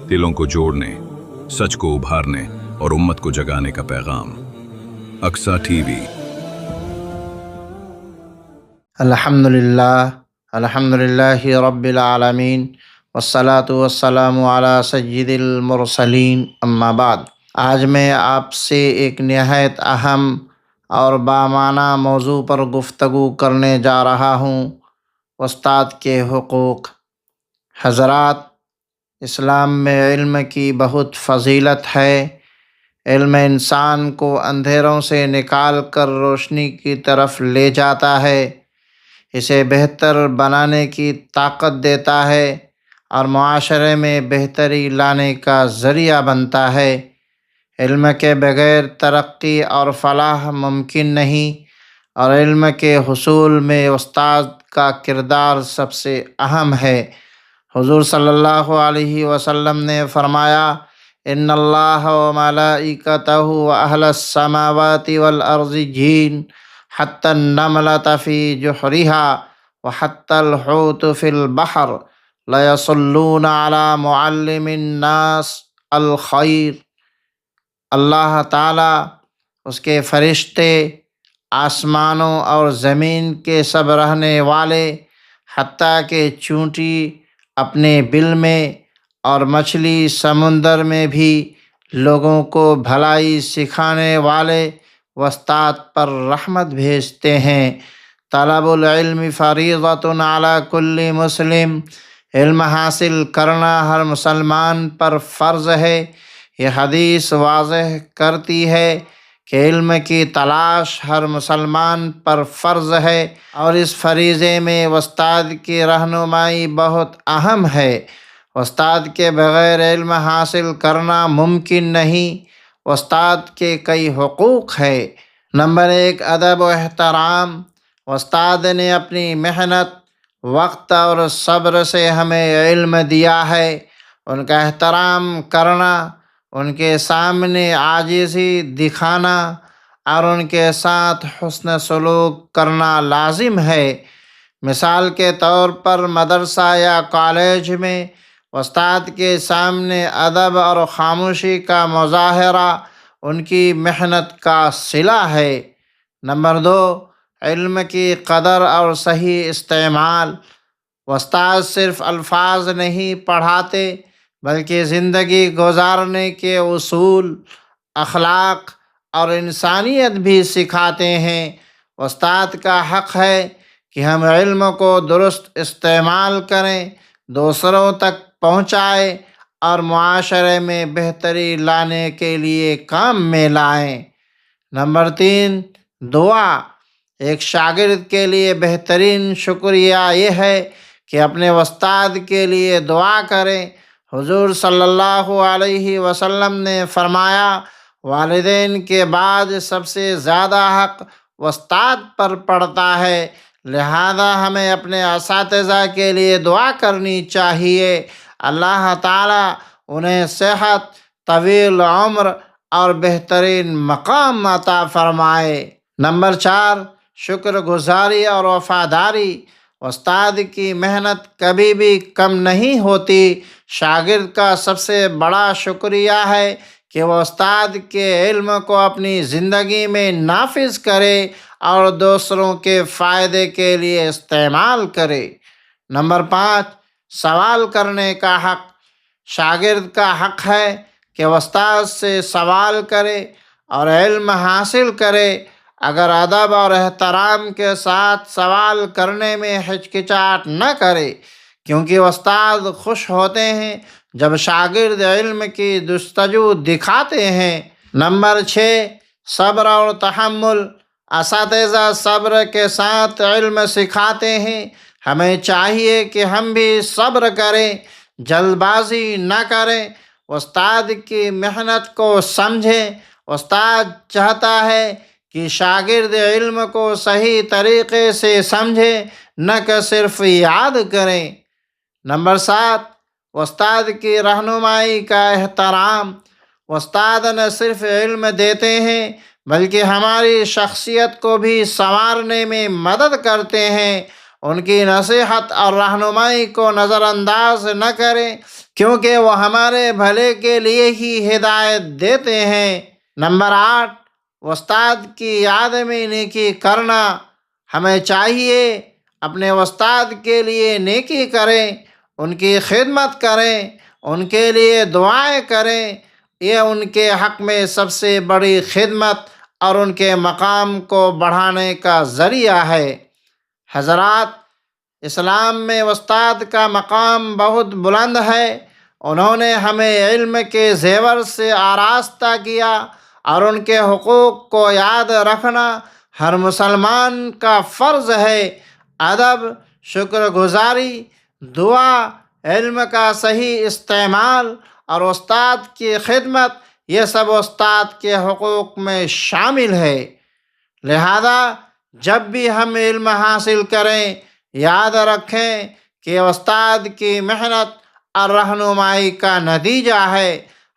دلوں کو جوڑنے، سچ کو ابھارنے اور امت کو جگانے کا پیغام۔ Aqsa T V. الحمدللہ رب العالمین، والصلاة والسلام علی سید المرسلین، اما بعد۔ آج میں آپ سے ایک نہایت اہم اور بامعنی موضوع پر گفتگو کرنے جا رہا ہوں، استاد کے حقوق۔ حضرات، اسلام میں علم کی بہت فضیلت ہے۔ علم انسان کو اندھیروں سے نکال کر روشنی کی طرف لے جاتا ہے، اسے بہتر بنانے کی طاقت دیتا ہے اور معاشرے میں بہتری لانے کا ذریعہ بنتا ہے۔ علم کے بغیر ترقی اور فلاح ممکن نہیں، اور علم کے حصول میں استاد کا کردار سب سے اہم ہے۔ حضور صلی اللہ علیہ وسلم نے فرمایا، ان اللہ وملائکتہ واہل السماوات والارض جین حتی النملة فی جحرها وحتی الحوت فی البحر لیصلون علی معلم الناس الخیر۔ اللہ تعالیٰ، اس کے فرشتے، آسمانوں اور زمین کے سب رہنے والے، حتیٰ کہ چونٹی اپنے بل میں اور مچھلی سمندر میں بھی لوگوں کو بھلائی سکھانے والے استاد پر رحمت بھیجتے ہیں۔ طلب العلم فریضۃ علی کل مسلم۔ علم حاصل کرنا ہر مسلمان پر فرض ہے۔ یہ حدیث واضح کرتی ہے کہ علم کی تلاش ہر مسلمان پر فرض ہے، اور اس فریضے میں استاد کی رہنمائی بہت اہم ہے۔ استاد کے بغیر علم حاصل کرنا ممکن نہیں۔ استاد کے کئی حقوق ہے۔ نمبر 1، ادب و احترام۔ استاد نے اپنی محنت، وقت اور صبر سے ہمیں علم دیا ہے۔ ان کا احترام کرنا، ان کے سامنے عاجزی دکھانا اور ان کے ساتھ حسن سلوک کرنا لازم ہے۔ مثال کے طور پر مدرسہ یا کالج میں استاد کے سامنے ادب اور خاموشی کا مظاہرہ ان کی محنت کا صلہ ہے۔ نمبر 2، علم کی قدر اور صحیح استعمال۔ استاد صرف الفاظ نہیں پڑھاتے، بلکہ زندگی گزارنے کے اصول، اخلاق اور انسانیت بھی سکھاتے ہیں۔ استاد کا حق ہے کہ ہم علم کو درست استعمال کریں، دوسروں تک پہنچائیں اور معاشرے میں بہتری لانے کے لیے کام میں لائیں۔ نمبر 3، دعا۔ ایک شاگرد کے لیے بہترین شکریہ یہ ہے کہ اپنے استاد کے لیے دعا کریں۔ حضور صلی اللہ علیہ وسلم نے فرمایا، والدین کے بعد سب سے زیادہ حق استاد پر پڑتا ہے، لہذا ہمیں اپنے اساتذہ کے لیے دعا کرنی چاہیے۔ اللہ تعالیٰ انہیں صحت، طویل عمر اور بہترین مقام عطا فرمائے۔ نمبر 4، شکر گزاری اور وفاداری۔ استاد کی محنت کبھی بھی کم نہیں ہوتی۔ شاگرد کا سب سے بڑا شکریہ ہے کہ وہ استاد کے علم کو اپنی زندگی میں نافذ کرے اور دوسروں کے فائدے کے لیے استعمال کرے۔ نمبر 5، سوال کرنے کا حق۔ شاگرد کا حق ہے کہ وہ استاد سے سوال کرے اور علم حاصل کرے۔ اگر ادب اور احترام کے ساتھ سوال کرنے میں ہچکچاہٹ نہ کرے، کیونکہ استاد خوش ہوتے ہیں جب شاگرد علم کی جستجو دکھاتے ہیں۔ نمبر 6، صبر اور تحمل۔ اساتذہ صبر کے ساتھ علم سکھاتے ہیں۔ ہمیں چاہیے کہ ہم بھی صبر کریں، جلد بازی نہ کریں، استاد کی محنت کو سمجھیں۔ استاد چاہتا ہے کہ شاگرد علم کو صحیح طریقے سے سمجھے، نہ کہ صرف یاد کریں۔ نمبر 7، استاد کی رہنمائی کا احترام۔ استاد نہ صرف علم دیتے ہیں بلکہ ہماری شخصیت کو بھی سنوارنے میں مدد کرتے ہیں۔ ان کی نصیحت اور رہنمائی کو نظر انداز نہ کریں، کیونکہ وہ ہمارے بھلے کے لیے ہی ہدایت دیتے ہیں۔ نمبر 8، استاد کی یاد میں نیکی کرنا۔ ہمیں چاہیے اپنے استاد کے لیے نیکی کریں، ان کی خدمت کریں، ان کے لیے دعائیں کریں۔ یہ ان کے حق میں سب سے بڑی خدمت اور ان کے مقام کو بڑھانے کا ذریعہ ہے۔ حضرات، اسلام میں استاد کا مقام بہت بلند ہے۔ انہوں نے ہمیں علم کے زیور سے آراستہ کیا، اور ان کے حقوق کو یاد رکھنا ہر مسلمان کا فرض ہے۔ ادب، شکر گزاری، دعا، علم کا صحیح استعمال اور استاد کی خدمت، یہ سب استاد کے حقوق میں شامل ہے۔ لہذا جب بھی ہم علم حاصل کریں، یاد رکھیں کہ استاد کی محنت اور رہنمائی کا نتیجہ ہے۔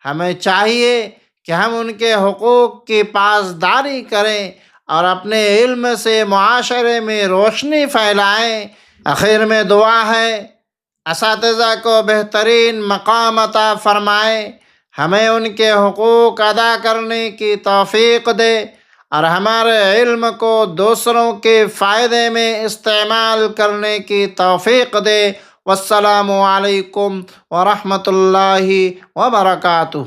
ہمیں چاہیے کہ ہم ان کے حقوق کی پاسداری کریں اور اپنے علم سے معاشرے میں روشنی پھیلائیں۔ آخر میں دعا ہے، اساتذہ کو بہترین مقام عطا فرمائے، ہمیں ان کے حقوق ادا کرنے کی توفیق دے، اور ہمارے علم کو دوسروں کے فائدے میں استعمال کرنے کی توفیق دے۔ والسلام علیکم ورحمۃ اللہ وبرکاتہ۔